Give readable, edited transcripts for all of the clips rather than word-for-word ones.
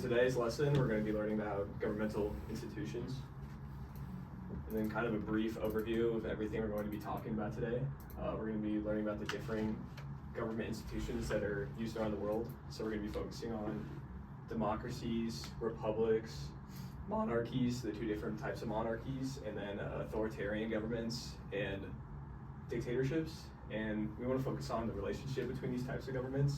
today's lesson, we're going to be learning about governmental institutions, and then kind of a brief overview of everything we're going to be talking about today. We're going to be learning about the differing government institutions that are used around the world. So we're going to be focusing on democracies, republics, monarchies, the two different types of monarchies, and then authoritarian governments and dictatorships. And we want to focus on the relationship between these types of governments.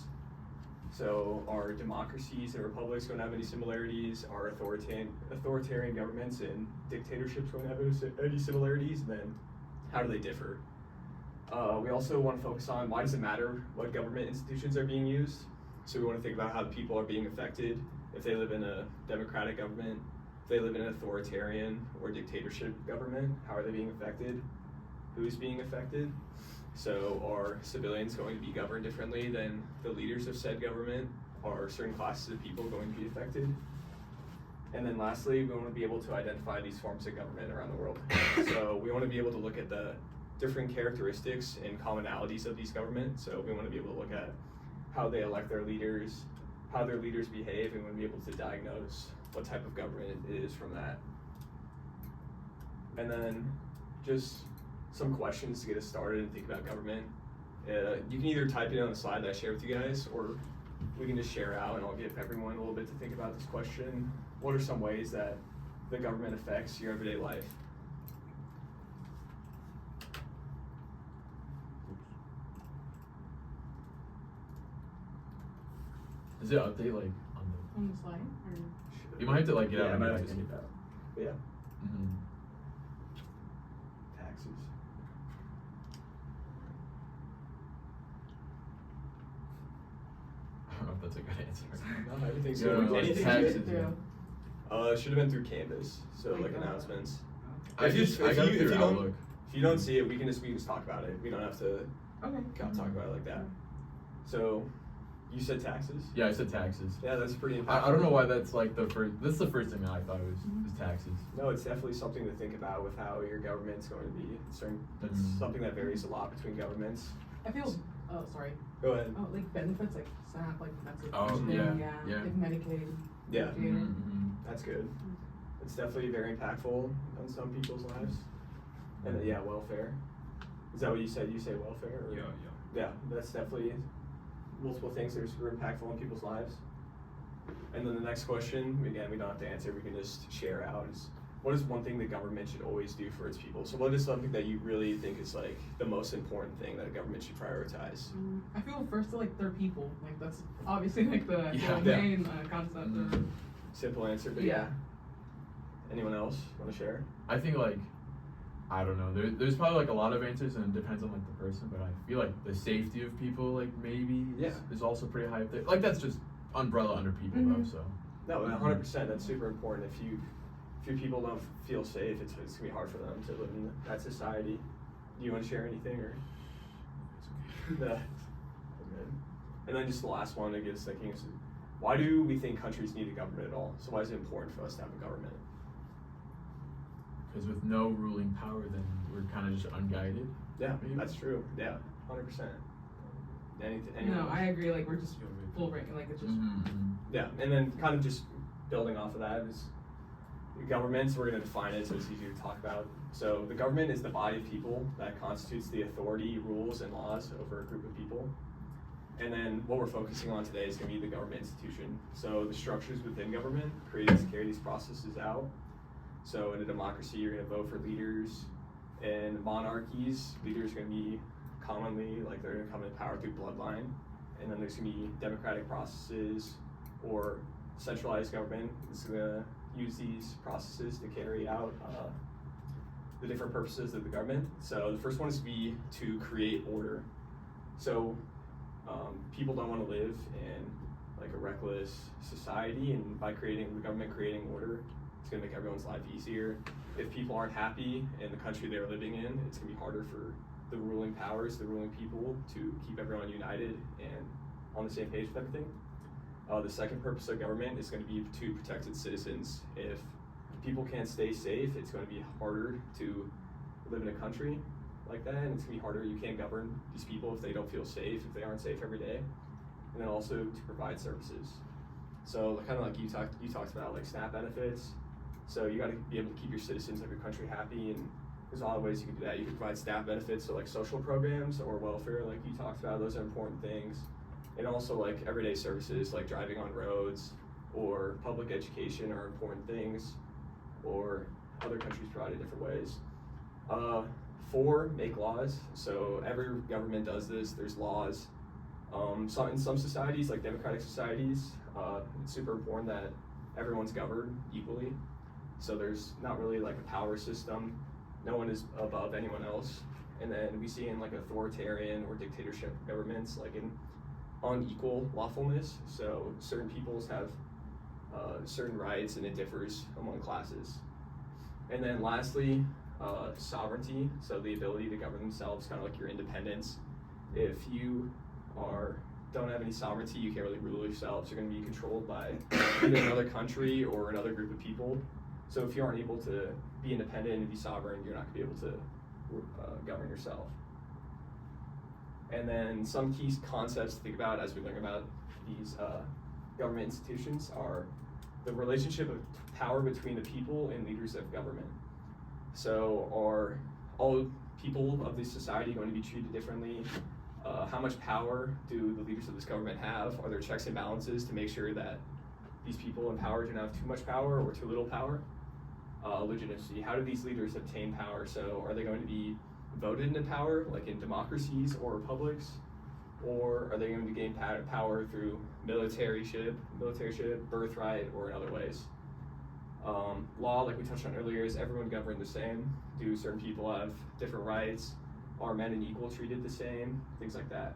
So are democracies and republics going to have any similarities? Are authoritarian governments and dictatorships going to have any similarities? And then how do they differ? We also want to focus on why does it matter what government institutions are being used? So we want to think about how the people are being affected if they live in a democratic government, if they live in an authoritarian or dictatorship government, how are they being affected? Who's being affected? So are civilians going to be governed differently than the leaders of said government? Are certain classes of people going to be affected? And then lastly, we want to be able to identify these forms of government around the world. So we want to be able to look at the different characteristics and commonalities of these governments. So we want to be able to look at how they elect their leaders, how their leaders behave, and we want to be able to diagnose what type of government it is from that. And then just some questions to get us started and think about government. You can either type it on the slide that I share with you guys, or we can just share out and I'll give everyone a little bit to think about this question. What are some ways that the government affects your everyday life? Does it update like on the slide? Or? You might have to like get out. I might have to skip out. But yeah. Mm-hmm. Taxes. I don't know if that's a good answer. No, everything's Yeah, good. like Anything's taxes, good. yeah. It should have been through Canvas, so like announcements. I got it through Outlook. If you don't see it, we can just talk about it. We don't have to Okay. talk about it like that. So, you said taxes? Yeah, I said taxes. Yeah, that's pretty impactful. I don't know why that's like the first. That's the first thing that I thought was taxes. No, it's definitely something to think about with how your government's going to be. That's something that varies a lot between governments. I feel. Oh, sorry. Go ahead. Oh, like benefits, like SNAP, like that's a Oh, huge yeah, thing, yeah. Like Medicaid. Yeah. Medicare. That's good. It's definitely very impactful on some people's lives. And then, yeah, welfare. Is that what you said? You say welfare? Or? Yeah, that's definitely multiple things that are super impactful in people's lives. And then the next question, again, we don't have to answer, we can just share out, is what is one thing the government should always do for its people? So what is something that you really think is like the most important thing that a government should prioritize? I feel first to like their people. Like that's obviously like the main concept. Simple answer, but yeah. Anyone else want to share? I think like, I don't know. There's probably like a lot of answers and it depends on like the person, but I feel like the safety of people like maybe is also pretty high up there. Like that's just umbrella under people though. So no, 100%. That's super important. If your people don't feel safe, it's gonna be hard for them to live in that society. Do you want to share anything or? No. Okay. And then just the last one I guess thinking is, why do we think countries need a government at all? So why is it important for us to have a government? Because with no ruling power, then we're kind of just unguided. Yeah, maybe. That's true. Yeah, 100%. Anything No, I agree. Like we're just full rank. Like it's just. Yeah, and then kind of just building off of that is governments. We're going to define it so it's easier to talk about. So the government is the body of people that constitutes the authority, rules, and laws over a group of people. And then what we're focusing on today is going to be the government institution. So the structures within government created to carry these processes out. So in a democracy, you're going to vote for leaders. In monarchies, leaders are going to be commonly, like they're going to come in power through bloodline. And then there's going to be democratic processes or centralized government is going to use these processes to carry out the different purposes of the government. So the first one is to create order. So people don't want to live in like a reckless society, and by the government creating order, it's going to make everyone's life easier. If people aren't happy in the country they're living in, it's going to be harder for the ruling powers, the ruling people, to keep everyone united and on the same page with everything. The second purpose of government is going to be to protect its citizens. If people can't stay safe, it's going to be harder to live in a country like that, and it's going to be harder. You can't govern these people if they don't feel safe, if they aren't safe every day. And then also to provide services. So kind of like you talked about like SNAP benefits. So you got to be able to keep your citizens of your country happy, and there's a lot of ways you can do that. You can provide SNAP benefits, so like social programs or welfare, like you talked about. Those are important things, and also like everyday services like driving on roads or public education are important things, or other countries provide in different ways. 4, make laws. So every government does this. There's laws. So in some societies, like democratic societies, it's super important that everyone's governed equally. So there's not really like a power system. No one is above anyone else. And then we see in like authoritarian or dictatorship governments, like in unequal lawfulness. So certain peoples have certain rights, and it differs among classes. And then lastly, sovereignty. So the ability to govern themselves, kind of like your independence. If you don't have any sovereignty, you can't really rule yourselves. You're going to be controlled by either another country or another group of people. So if you aren't able to be independent and be sovereign, you're not going to be able to govern yourself. And then some key concepts to think about as we learn about these government institutions are the relationship of power between the people and leaders of government. So are all people of this society going to be treated differently? How much power do the leaders of this government have? Are there checks and balances to make sure that these people in power do not have too much power or too little power? Legitimacy. How do these leaders obtain power? So are they going to be voted into power, like in democracies or republics? Or are they going to gain power through militaryship, birthright, or in other ways? Law, like we touched on earlier, is everyone governed the same? Do certain people have different rights? Are men and equal treated the same? Things like that.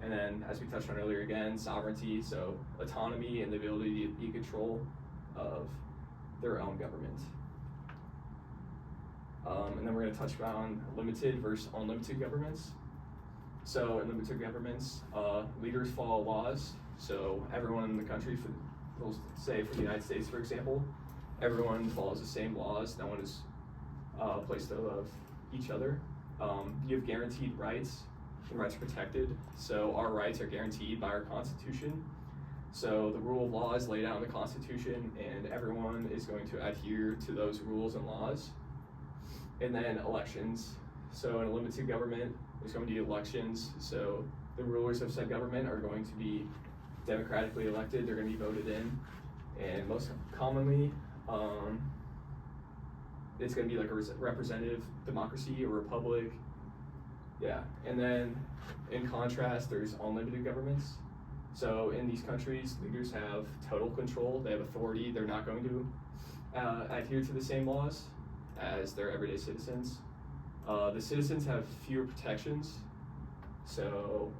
And then, as we touched on earlier again, sovereignty, so autonomy and the ability to be in control of their own government. And then we're going to touch on limited versus unlimited governments. So in limited governments, leaders follow laws. So everyone in the country, we'll say for the United States, for example, everyone follows the same laws. No one is placed above each other. You have guaranteed rights, and rights are protected. So our rights are guaranteed by our Constitution. So the rule of law is laid out in the Constitution, and everyone is going to adhere to those rules and laws. And then elections. So in a limited government, there's going to be elections. So the rulers of said government are going to be democratically elected. They're going to be voted in. And most commonly, it's going to be like a representative democracy or republic. Yeah. And then in contrast, there's unlimited governments. So in these countries, leaders have total control. They have authority. They're not going to adhere to the same laws as their everyday citizens. The citizens have fewer protections, so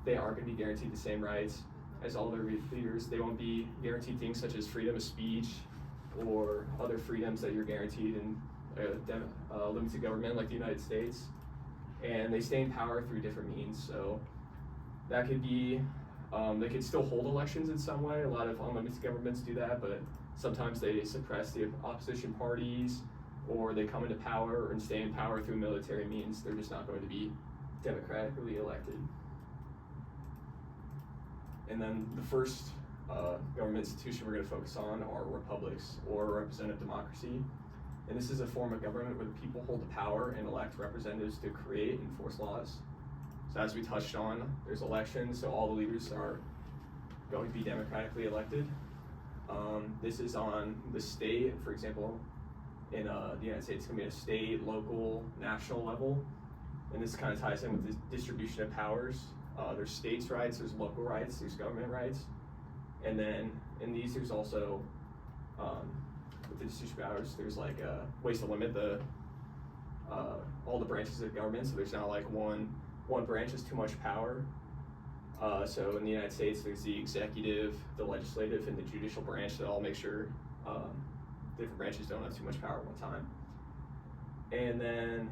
they aren't going to be guaranteed the same rights as all their leaders. They won't be guaranteed things such as freedom of speech or other freedoms that you're guaranteed in a limited government like the United States. And they stay in power through different means. So that could be, they could still hold elections in some way. A lot of unlimited governments do that, but sometimes they suppress the opposition parties, or they come into power and stay in power through military means. They're just not going to be democratically elected. And then the first government institution we're going to focus on are republics, or representative democracy. And this is a form of government where the people hold the power and elect representatives to create and enforce laws. So as we touched on, there's elections, so all the leaders are going to be democratically elected. This is on the state, for example, in the United States, it's going to be a state, local, national level. And this kind of ties in with the distribution of powers. There's states' rights, there's local rights, there's government rights. And then in these, there's also, with the distribution of powers, there's like ways to limit all the branches of government. So there's not like one branch has too much power. So in the United States, there's the executive, the legislative, and the judicial branch that all make sure different branches don't have too much power at one time. And then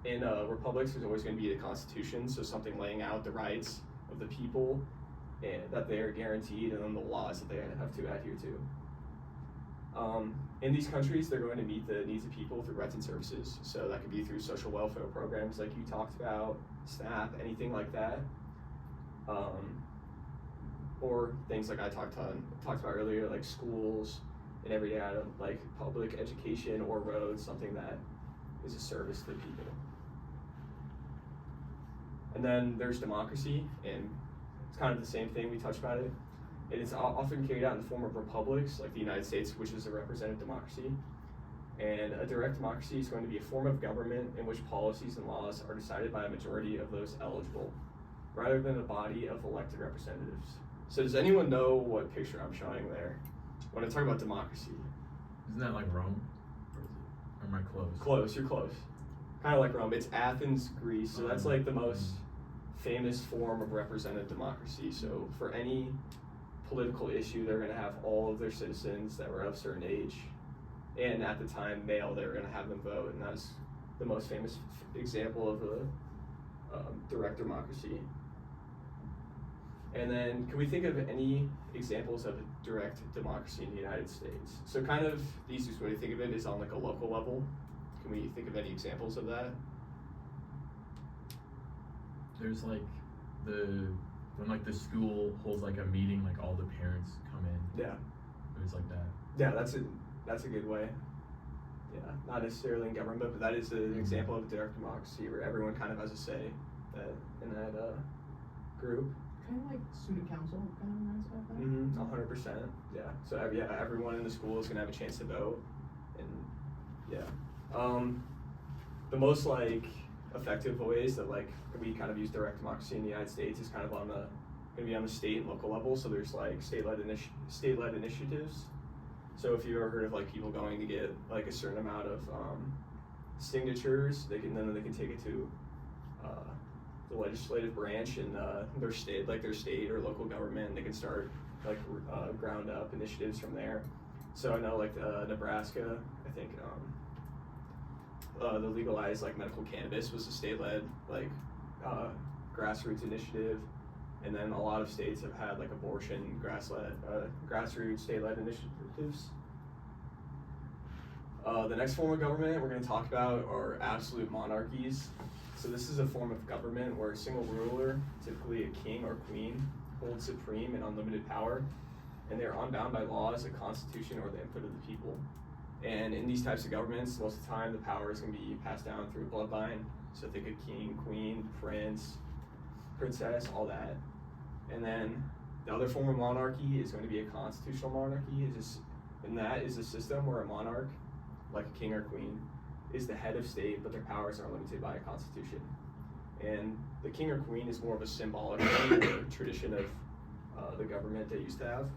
in republics, there's always going to be the Constitution, so something laying out the rights of the people and that they are guaranteed, and then the laws that they have to adhere to. In these countries, they're going to meet the needs of people through rights and services. So that could be through social welfare programs like you talked about, SNAP, anything like that. or things like I talked about earlier, like schools and everyday item, like public education or roads, something that is a service to people. And then there's democracy, and it's kind of the same thing, we touched about it. It is often carried out in the form of republics, like the United States, which is a representative democracy. And a direct democracy is going to be a form of government in which policies and laws are decided by a majority of those eligible, rather than a body of elected representatives. So does anyone know what picture I'm showing there when I talk about democracy? Isn't that like Rome? Or am I close? Close, you're close. Kind of like Rome. It's Athens, Greece, so that's like the most famous form of representative democracy. So for any political issue, they're going to have all of their citizens that were of a certain age, and at the time male, they were going to have them vote, and that's the most famous example of a direct democracy. And then can we think of any examples of a direct democracy in the United States? So kind of the easiest way to think of it is on like a local level. Can we think of any examples of that? There's like when like the school holds like a meeting, like all the parents come in. Yeah. It's like that. Yeah, that's a good way. Yeah, not necessarily in government, but that is an example of a direct democracy where everyone kind of has a say in that group. Kind of like student council, kind of reminds me of that. 100%. Yeah. So everyone in the school is gonna have a chance to vote, and yeah. The most like effective ways that like we kind of use direct democracy in the United States is kind of gonna be on the state and local level. So there's like state-led initiatives. So if you've ever heard of like people going to get like a certain amount of signatures, they can take it to the legislative branch in their state or local government, and they can start like ground up initiatives from there. So I know like Nebraska, I think the legalized like medical cannabis was a state-led like grassroots initiative, and then a lot of states have had like abortion grassroots state-led initiatives. The next form of government we're going to talk about are absolute monarchies. So this is a form of government where a single ruler, typically a king or queen, holds supreme and unlimited power, and they're unbound by laws, a constitution, or the input of the people. And in these types of governments, most of the time the power is going to be passed down through bloodline. So think of king, queen, prince, princess, all that. And then the other form of monarchy is going to be a constitutional monarchy, and that is a system where a monarch, like a king or queen, is the head of state, but their powers are limited by a constitution. And the king or queen is more of a symbolic tradition of the government they used to have.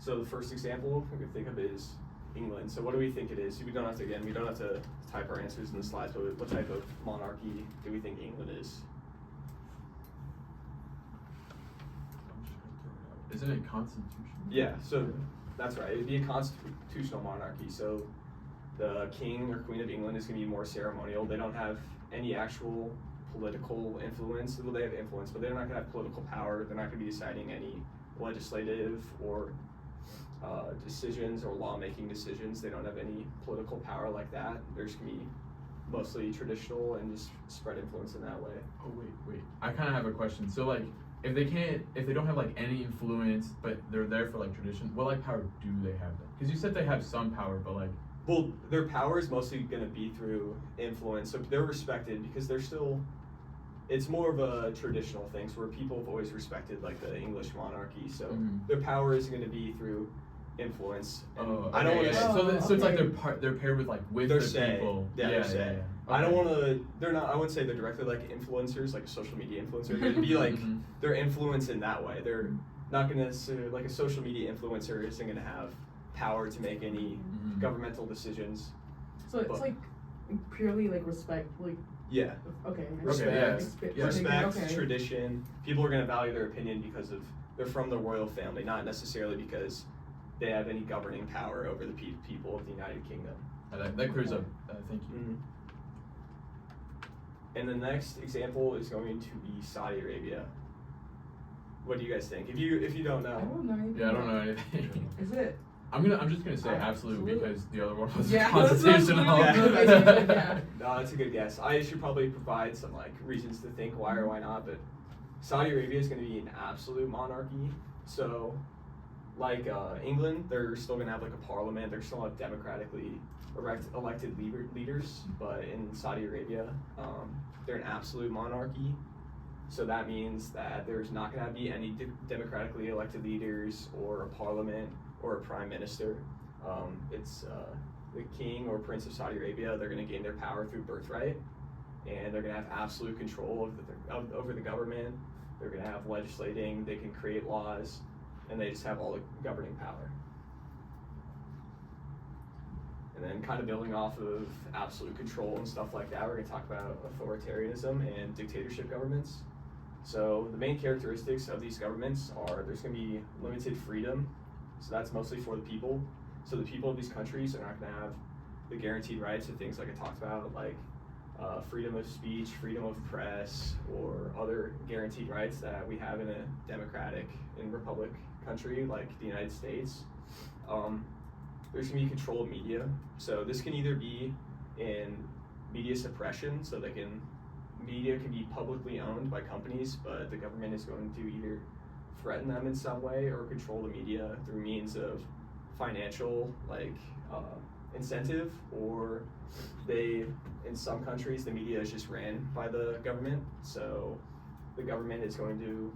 So the first example we can think of is England. So what do we think it is? We don't have to type our answers in the slides, but what type of monarchy do we think England is? Isn't it constitutional? Yeah, so that's right. It'd be a constitutional monarchy. So the king or queen of England is going to be more ceremonial. They don't have any actual political influence. Well, they have influence, but they're not going to have political power. They're not going to be deciding any legislative or decisions or lawmaking decisions. They don't have any political power like that. They're just going to be mostly traditional and just spread influence in that way. Oh, wait. I kind of have a question. So, like, if they don't have, like, any influence, but they're there for, like, tradition, what, like, power do they have then? Because you said they have some power, but, like... Well, their power is mostly going to be through influence. So they're respected because they're still... It's more of a traditional thing, so where people have always respected, like, the English monarchy. So their power is going to be through influence. And I don't want to... So it's like they're paired with, like, with their the say. people. Yeah, their say. Okay. I don't want to... I wouldn't say they're directly, like, influencers, like a social media influencer. They'd be, like, their influence in that way. They're not going to necessarily... Like, a social media influencer isn't going to have power to make any governmental decisions. So it's like purely like respect, like yeah. Okay. Respect, tradition. People are going to value their opinion because they're from the royal family, not necessarily because they have any governing power over the people of the United Kingdom. That clears up. Thank you. And the next example is going to be Saudi Arabia. What do you guys think? If you don't know. I don't know anything. Yeah, I don't know anything. Is it? I'm just gonna say absolute because the other one was constitutional. No, that's a good guess. I should probably provide some like reasons to think why or why not, but Saudi Arabia is going to be an absolute monarchy. So, like England, they're still going to have like a parliament. They're still have democratically elected leaders. But in Saudi Arabia, they're an absolute monarchy. So that means that there's not going to be any democratically elected leaders or a parliament or a prime minister. It's the king or prince of Saudi Arabia. They're going to gain their power through birthright, and they're going to have absolute control over the government. They're going to have legislating. They can create laws, and they just have all the governing power. And then kind of building off of absolute control and stuff like that, we're going to talk about authoritarianism and dictatorship governments. So the main characteristics of these governments are there's going to be limited freedom. So that's mostly for the people. So the people of these countries are not going to have the guaranteed rights of things like I talked about, like freedom of speech, freedom of press, or other guaranteed rights that we have in a democratic and republic country like the United States. There's going to be control of media. So this can either be in media suppression, so media can be publicly owned by companies, but the government is going to either threaten them in some way or control the media through means of financial incentive, or in some countries the media is just ran by the government, so the government is going to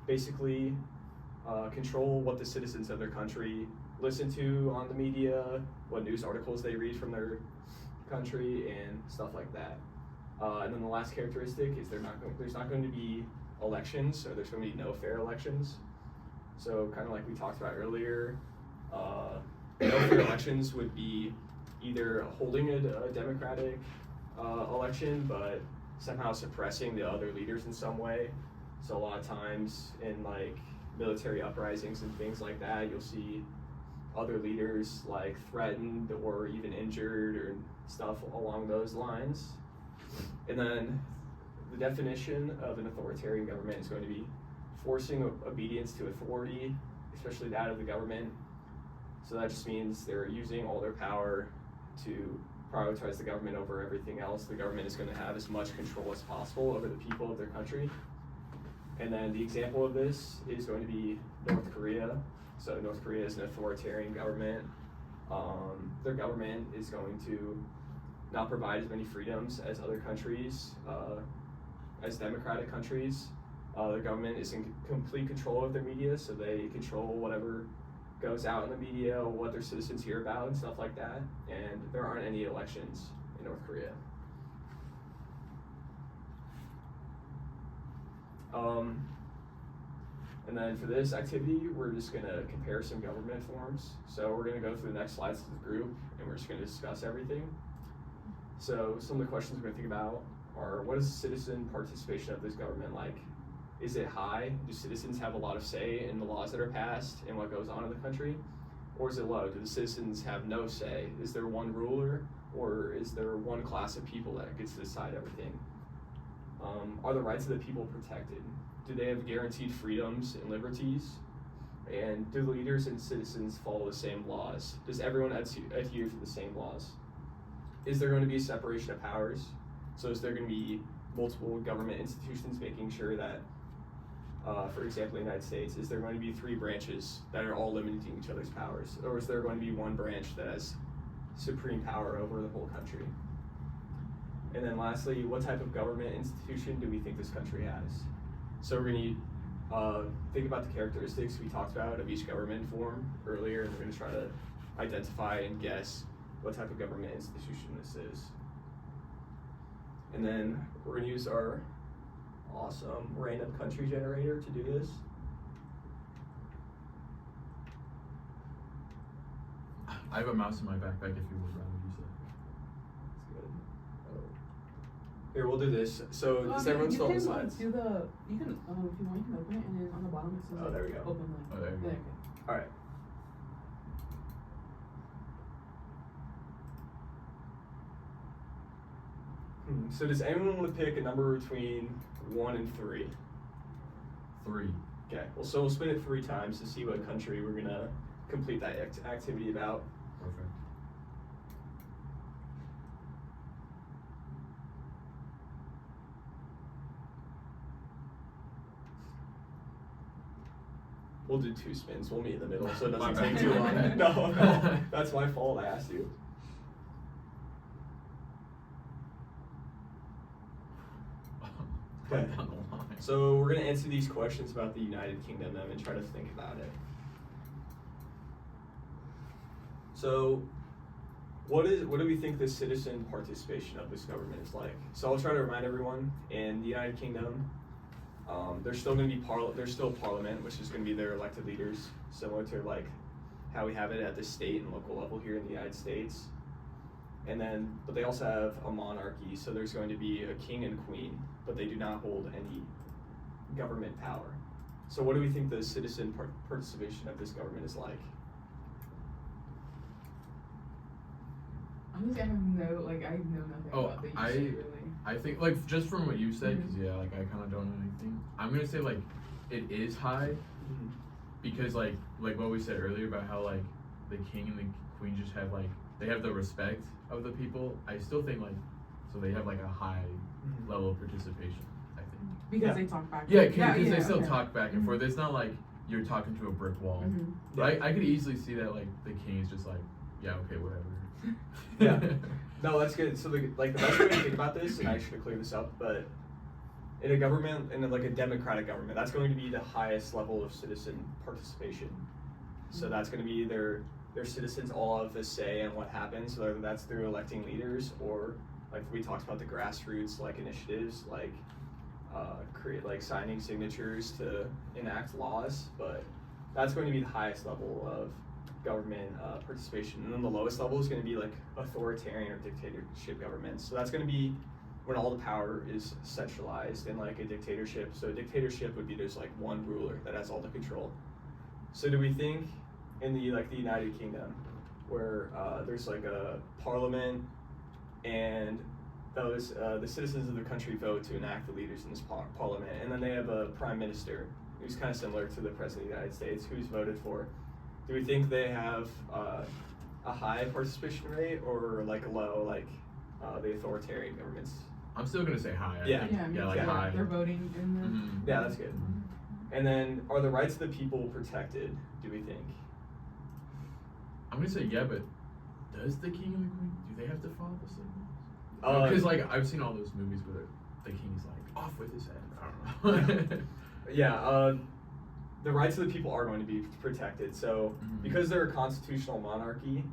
basically control what the citizens of their country listen to on the media, what news articles they read from their country, and stuff like that. And then the last characteristic is there's not going to be elections, or there's going to be no fair elections. So kind of like we talked about earlier, no fair elections would be either holding a democratic election, but somehow suppressing the other leaders in some way. So a lot of times in like military uprisings and things like that, you'll see other leaders like threatened or even injured or stuff along those lines. And then the definition of an authoritarian government is going to be forcing obedience to authority, especially that of the government. So that just means they're using all their power to prioritize the government over everything else. The government is going to have as much control as possible over the people of their country. And then the example of this is going to be North Korea. So North Korea is an authoritarian government. Their government is going to not provide as many freedoms as other countries, as democratic countries. Their government is in complete control of their media, so they control whatever goes out in the media, what their citizens hear about, and stuff like that. And there aren't any elections in North Korea. And then for this activity, we're just going to compare some government forms. So we're going to go through the next slides to the group, and we're just going to discuss everything. So some of the questions we're going to think about are, what is citizen participation of this government like? Is it high? Do citizens have a lot of say in the laws that are passed and what goes on in the country? Or is it low? Do the citizens have no say? Is there one ruler, or is there one class of people that gets to decide everything? Are the rights of the people protected? Do they have guaranteed freedoms and liberties? And do the leaders and citizens follow the same laws? Does everyone adhere to the same laws? Is there going to be a separation of powers? So is there going to be multiple government institutions making sure that, for example, in the United States, is there going to be 3 branches that are all limiting each other's powers? Or is there going to be one branch that has supreme power over the whole country? And then lastly, what type of government institution do we think this country has? So we're going to think about the characteristics we talked about of each government form earlier, and we're going to try to identify and guess what type of government institution this is. And then we're going to use our awesome random country generator to do this. I have a mouse in my backpack if you would rather use it. That's good. Here, we'll do this. So does everyone still on the slides? You can, if you want, you can open it, and then on the bottom it says Oh, there we go. open link. Oh, there you go. Okay. All right. So does anyone want to pick a number between 1 and 3? 3. Okay, well, so we'll spin it 3 times to see what country we're going to complete that activity about. Perfect. We'll do 2 spins. We'll meet in the middle so it My doesn't take bad. too long. No, that's my fault. I asked you. Okay. Down the line. So we're gonna answer these questions about the United Kingdom then and try to think about it. So, what do we think the citizen participation of this government is like? So I'll try to remind everyone. In the United Kingdom, there's still going to be there's still parliament, which is going to be their elected leaders, similar to like how we have it at the state and local level here in the United States. And then, but they also have a monarchy, so there's going to be a king and queen, but they do not hold any government power. So what do we think the citizen participation of this government is like? Honestly, I have know nothing about the UK really. I think, like, just from what you said, because yeah, like, I kind of don't know anything. I'm gonna say like it is high, because like what we said earlier about how like the king and the queen just have like they have the respect of the people. I still think like so they have like a high level of participation. I think Because they talk back. yeah, because they still okay. talk back and forth. It's not like you're talking to a brick wall. But I could easily see that like the king is just like yeah, okay, whatever. Yeah. No, that's good. So the best way to think about this, and I should clear this up, but in a government, in like a democratic government, that's going to be the highest level of citizen participation. So that's going to be their citizens all have a say in what happens, whether that's through electing leaders or like we talked about the grassroots like initiatives, like create like signing signatures to enact laws. But that's going to be the highest level of government participation, and then the lowest level is going to be like authoritarian or dictatorship governments. So that's going to be when all the power is centralized in like a dictatorship. So a dictatorship would be there's like one ruler that has all the control. So do we think in the United Kingdom where there's like a parliament and those the citizens of the country vote to enact the leaders in this parliament, and then they have a prime minister who's kind of similar to the president of the United States who's voted for? Do we think they have a high participation rate or like a low, like the authoritarian governments? I'm still gonna say high. I Yeah. think. Yeah, Like high. they're voting in the. Mhm. Yeah, that's good. And then, are the rights of the people protected, do we think? I'm gonna say yeah, but does the king and the queen do they have to follow the same laws? Because like I've seen all those movies where the king's like off with his head. I don't know. Yeah, the rights of the people are going to be protected. So because they're a constitutional monarchy,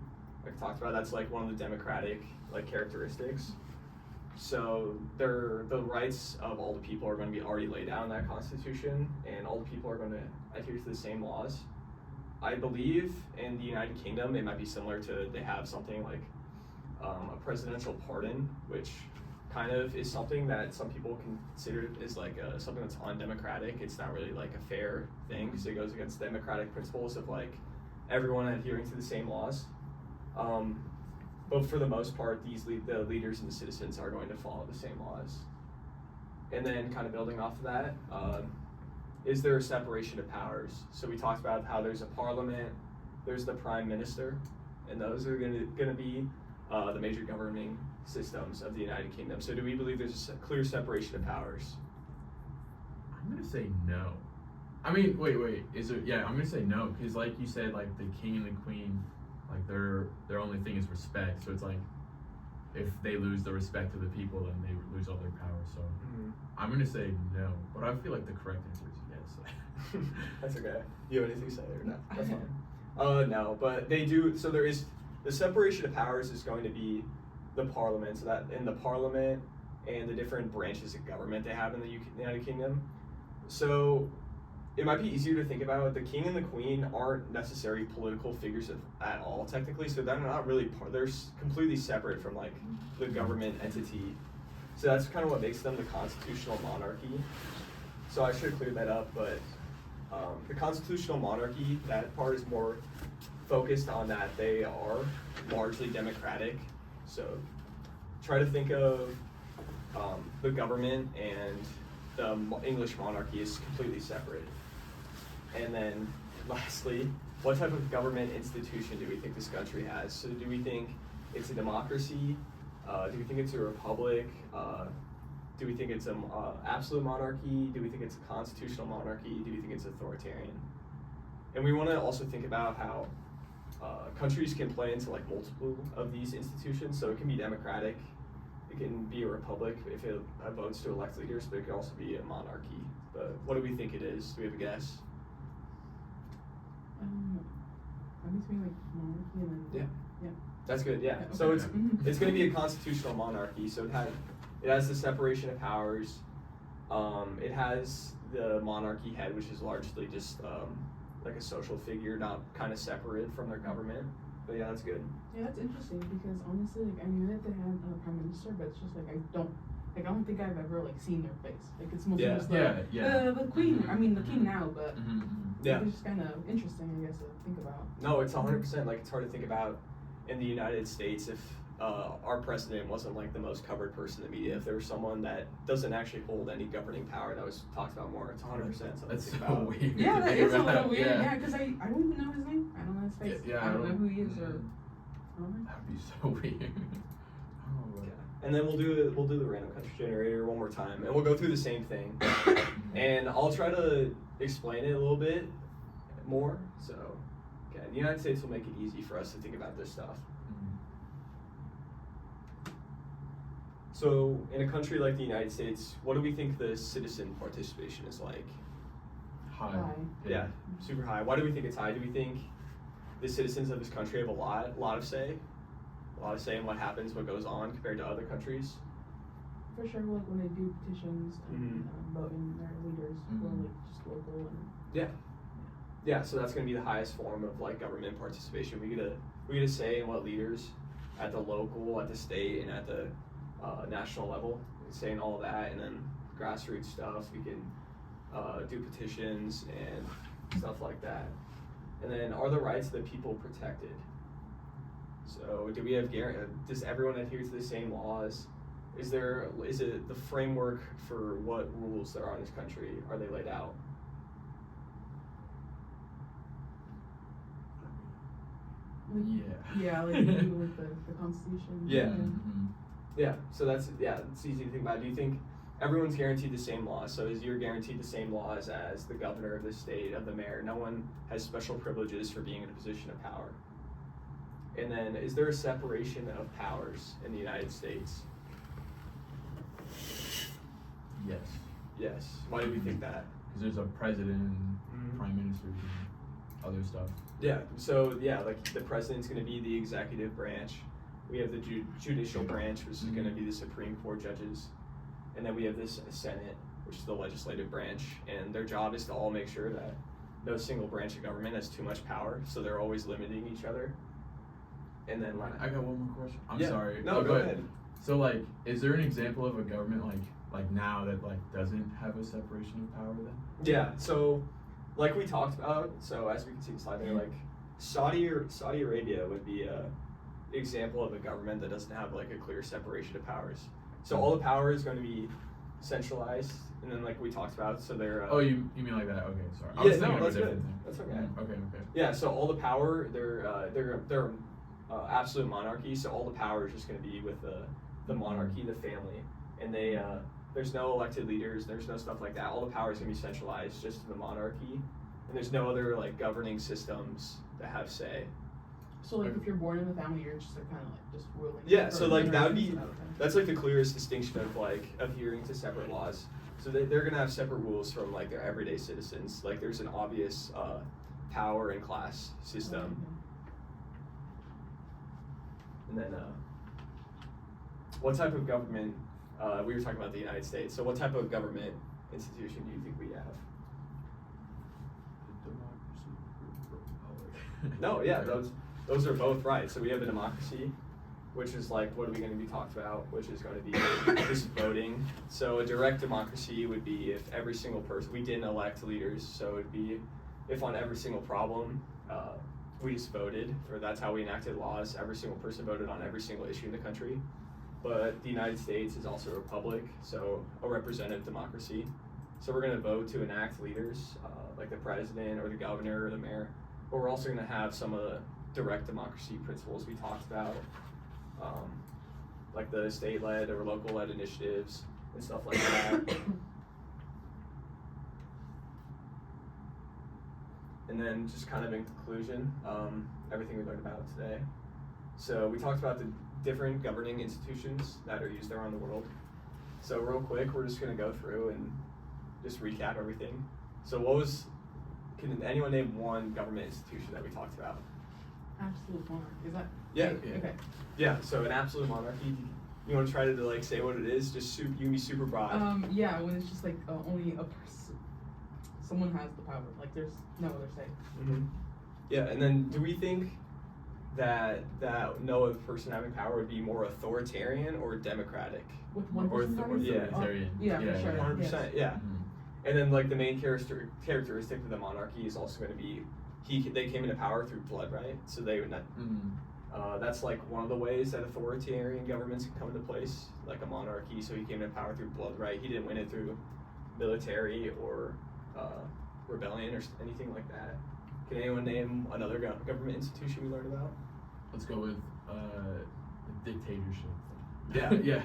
like I talked about, that's like one of the democratic like characteristics. So the rights of all the people are going to be already laid down in that constitution, and all the people are going to adhere to the same laws. I believe in the United Kingdom it might be similar to they have something like a presidential pardon, which kind of is something that some people consider is like something that's undemocratic. It's not really like a fair thing because it goes against democratic principles of like everyone adhering to the same laws. But for the most part, the leaders and the citizens are going to follow the same laws. And then kind of building off of that, is there a separation of powers? So we talked about how there's a parliament, there's the prime minister, and those are going to be the major governing systems of the United Kingdom. So do we believe there's a clear separation of powers? I'm gonna say no. I mean, wait. Is there? Yeah, I'm gonna say no because, like you said, like the king and the queen, like their only thing is respect. So it's like if they lose the respect of the people, then they lose all their power. So I'm gonna say no, but I feel like the correct answer is yes. That's okay. You have anything to say or no? That's fine. No, but they do. So there is the separation of powers is going to be the parliament. So that in the parliament and the different branches of government they have in the United Kingdom. So it might be easier to think about. The king and the queen aren't necessary political figures at all, technically. So they're not really they're completely separate from like the government entity. So that's kind of what makes them the constitutional monarchy. So I should have cleared that up, but the constitutional monarchy, that part is more focused on that they are largely democratic. So try to think of the government and the English monarchy is completely separate. And then lastly, what type of government institution do we think this country has? So do we think it's a democracy? Do we think it's a republic? Do we think it's an absolute monarchy? Do we think it's a constitutional monarchy? Do we think it's authoritarian? And we want to also think about how countries can play into like multiple of these institutions. So it can be democratic, it can be a republic if it votes to elect leaders, but it can also be a monarchy. But what do we think it is? Do we have a guess? I guess maybe like monarchy and then. Yeah. That's good. Yeah. Okay. So it's going to be a constitutional monarchy. So it has the separation of powers. It has the monarchy head, which is largely just like a social figure, not kind of separate from their government. But yeah, that's good. Yeah, that's interesting because honestly, like I knew that they had a prime minister, but it's just like I don't think I've ever like seen their face. Like it's mostly just the queen. I mean the king now, but Yeah, it's just kind of interesting, I guess, to think about. no, it's 100%. Like it's hard to think about in the United States if our president wasn't like the most covered person in the media. If there was someone that doesn't actually hold any governing power that was talked about more, it's 100% something That's to think so about. weird. Yeah, that is a little weird. Yeah. Yeah, because I don't even know his name. I don't know his face. Yeah, I don't know who he is or. That'd be so weird. Oh, Yeah. And then we'll do the random country generator one more time, and we'll go through the same thing. And I'll try to explain it a little bit more. So, okay, the United States will make it easy for us to think about this stuff. So, in a country like the United States, what do we think the citizen participation is like? High. Yeah, super high. Why do we think it's high? Do we think the citizens of this country have a lot of say in what happens, what goes on compared to other countries? For sure, like when they do petitions and Mhm. voting their leaders, Mhm. or like just local and. Yeah, so that's going to be the highest form of like government participation. We get a say in what leaders at the local, at the state, and at the national level. We can say in all of that, and then grassroots stuff. We can do petitions and stuff like that. And then, are the rights of the people protected? So, do we have does everyone adhere to the same laws? Is it the framework for what rules there are in this country? Are they laid out? Like, Yeah. Yeah, like maybe with the Constitution. Yeah. Yeah, so it's easy to think about. Do you think everyone's guaranteed the same laws? So is you're guaranteed the same laws as the governor of the state, of the mayor? No one has special privileges for being in a position of power. And then is there a separation of powers in the United States? Yes. Yes. Why do we think that? Because there's a president, Mhm. prime minister, and other stuff. Yeah, so like the president's going to be the executive branch. We have the judicial branch, which is going to be the Supreme Court judges. And then we have this Senate, which is the legislative branch. And their job is to all make sure that no single branch of government has too much power. So they're always limiting each other. And then I got one more question. I'm Yeah. sorry. No, go ahead. So like, is there an example of a government like now that like doesn't have a separation of power then? Yeah, so like we talked about, so as we can see the slide there, like Saudi Arabia would be a example of a government that doesn't have like a clear separation of powers. So all the power is going to be centralized, and then like we talked about, so they're Oh, you mean like that? Okay, sorry. I yeah, was thinking of a that's different good. thing. That's okay. Okay. Yeah, so all the power, they're absolute monarchy. So all the power is just going to be with the monarchy, the family, and they there's no elected leaders, there's no stuff like that. All the power is going to be centralized just to the monarchy, and there's no other like governing systems that have say. So like if you're born in the family, you're just like kind of like just ruling. Yeah, for so like that would be generations. that's like the clearest distinction of like adhering to separate laws. So they're gonna have separate rules from like their everyday citizens. Like there's an obvious power and class system. And then what type of government? We were talking about the United States. So what type of government institution do you think we have? No, yeah, those are both right. So we have a democracy, which is like what are we going to be talked about, which is going to be just voting. So a direct democracy would be if every single person, we didn't elect leaders, so it'd be if on every single problem we just voted, or that's how we enacted laws. Every single person voted on every single issue in the country. But the United States is also a republic, so a representative democracy. So we're going to vote to enact leaders, like the president or the governor or the mayor. But we're also going to have some of the direct democracy principles we talked about, like the state-led or local-led initiatives and stuff like that. And then just kind of in conclusion, everything we learned about today. So we talked about the different governing institutions that are used around the world. So real quick, we're just gonna go through and just recap everything. So can anyone name one government institution that we talked about? Absolute monarch. Is that? Yeah. Okay. Yeah, so an absolute monarchy, you want to try to like say what it is? Just you can be super broad. Yeah, when it's just like only a person, someone has the power. Like there's no other say. Mm-hmm. Yeah, and then do we think that no other person having power would be more authoritarian or democratic? With one Or person having yeah. authoritarian. Yeah, for sure. 100%. Yeah. And then like the main characteristic of the monarchy is also going to be they came into power through blood, right? So they would not. That's like one of the ways that authoritarian governments can come into place, like a monarchy. So he came into power through blood, right? He didn't win it through military or rebellion or anything like that. Can anyone name another government institution we learned about? Let's go with a dictatorship. Yeah. Yeah.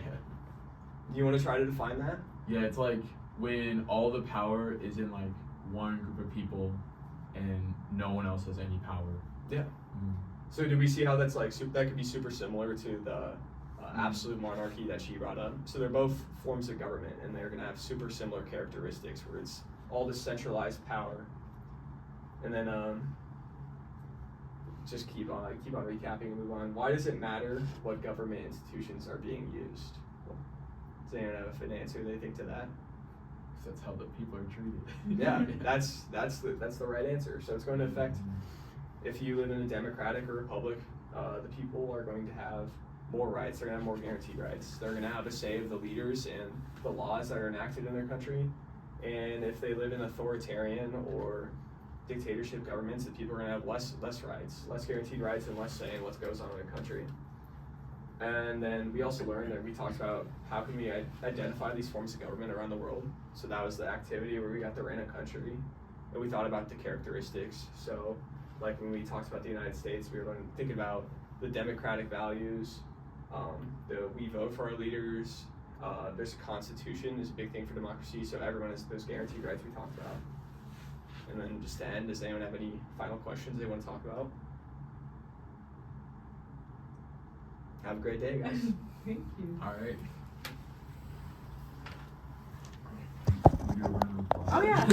Do you want to try to define that? Yeah, it's like when all the power is in like one group of people and no one else has any power. Yeah. So do we see how that's like that could be super similar to the absolute monarchy that she brought up? So they're both forms of government, and they're gonna have super similar characteristics where it's all this centralized power, and then just keep on recapping and move on. Why does it matter what government institutions are being used? Does anyone have an answer they think to that? That's how the people are treated. Yeah, that's the right answer. So it's going to affect if you live in a democratic or republic, the people are going to have more rights. They're going to have more guaranteed rights. They're going to have a say of the leaders and the laws that are enacted in their country. And if they live in authoritarian or dictatorship governments, the people are going to have less rights, less guaranteed rights, and less say in what goes on in their country. And then we also learned that we talked about how can we identify these forms of government around the world. So that was the activity where we got the random country, and we thought about the characteristics. So like when we talked about the United States, we were thinking about the democratic values, we vote for our leaders, there's a constitution is a big thing for democracy, so everyone has those guaranteed rights we talked about. And then just to end, does anyone have any final questions they want to talk about? Have a great day, guys. Thank you. All right. Oh yeah.